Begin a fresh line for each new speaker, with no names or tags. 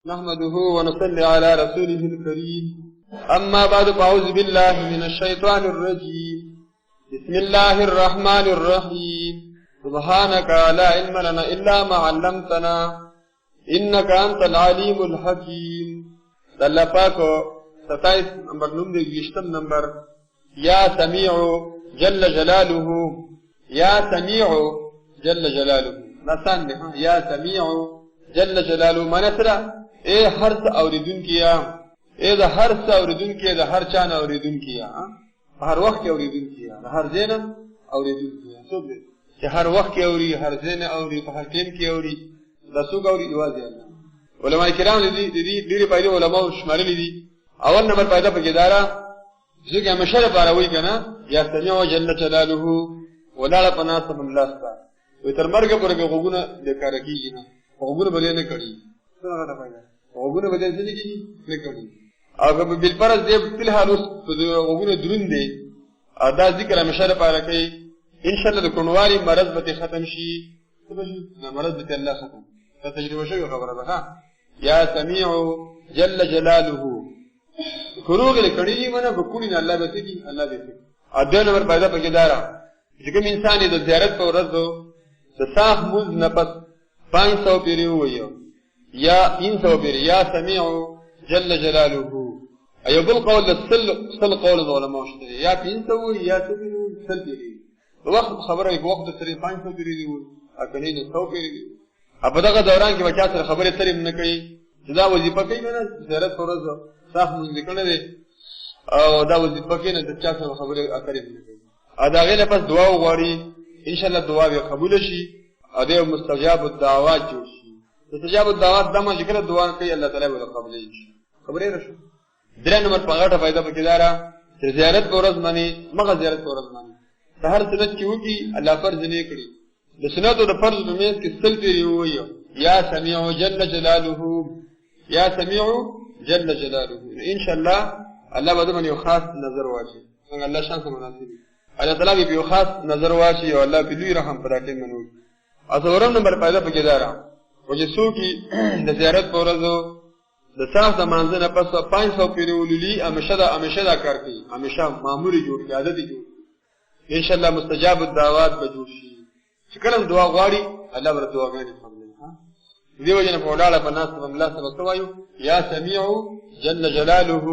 نحمده ونصلي على رسوله الكريم أما بعد فأعوذ بالله من الشيطان الرجيم بسم الله الرحمن الرحيم سبحانك لا علم لنا إلا ما علمتنا إنك أنت العليم الحكيم الله پاکو 27 نمبر نوم دی 20 نمبر یا سمیع جل جلاله یا سمیع جل جلاله نسان دی یا سمیع جل جلاله منسرا اے ہر سا اوریدن کیا اے دا ہر سا اوریدن کیا دا ہر چان اوریدن کیا ہر وقت اوریدن کیا ہر زین اوریدن کیا سوک دی کہ ہر وقت اوری ہر زین اوری ہر ٹیم کی اوری دا سوک اوری دوازی اللہ علماء کرام دی دیری پایدی علماء شمالی دی اول نمبر پیدا پکی دارا جسو کہ ہمیشہ پاراوی کنا یا سمیع جل جلاله ولالا پناسب اللہ ستا وی تر مرگ پر کہ غوگونا دیکارکی گینا غوگونا بلے نکڑی غوگونا بلے نکڑی نکڑی او بالفرض دے تلحال اس غوگونا درون دے دا ذکر ہمیشہ پارکی انشاءاللہ دکنواری مرض بتی ختم شی مرض بتی اللہ ختم تجربہ شوی خبر دا یا سمیع جل جلاله کروغ لکڑی دی منا بکونی اللہ بیتی دی اللہ بیتی ادھے نمبر پیدا پکی دارا جکم انسانی دا زیارت پر رد دو دا ساخ موز نپس 500 پیری ہوئی یا 300 پیری یا سمیع جل جلاله ایو بالقول دا سل قول دا علماء شتری یا 300 ہوئی یا سل پیری وقت خبر ایک وقت سری 500 پیری دی ہوئی اکنین 100 پیری دی اب دا دوران کی بچا سر خبر سریم نکڑی جدا وظیفہ کئی میں نا زیارت پر رد دو صاف منزی کرنے دے او دا وظیفہ کئی نا دچا سر خبر اکریم نکڑی ادا غیر پس دعا وغواری انشاءاللہ دعا بے قبول شی ادے مستجاب الدعوات جوشی مستجاب الدعوات دما ذکر دعا کئی اللہ تعالی بلا قبول شی خبرے رشو درہ نمبر پاگاٹا فائدہ پکی دارا زیارت پر رز مانی مغا زیارت پر رز مانی سہر سنت کی ہوگی اللہ فرض نہیں کری لسنت و دا فرض بمیز کی سل پیری ہوئی یا سمیع جل جلاله یا سمیع جل جلاله انشاءاللہ اللہ بدمن یو خاص نظر واشی اللہ شان سے مناسبی اللہ تعالیٰ بھی بیو خاص نظر واشی اور اللہ بلوی رحم پراکن منوی اصورم نمبر پیدا پکی دارا وجسو کی دا زیارت پورزو دا صاف دا منزن پس 500 پیری اولیلی امیشہ دا کار کی امیشہ معمولی جوڑ کی عادتی جوڑ کی انشاءاللہ مستجاب الدعوات بجوشی شکرم دعا غواری اللہ بر دعا گانی فضل دیو جن فولالا پناس اللہ سبسوائیو یا سمیع جل جلاله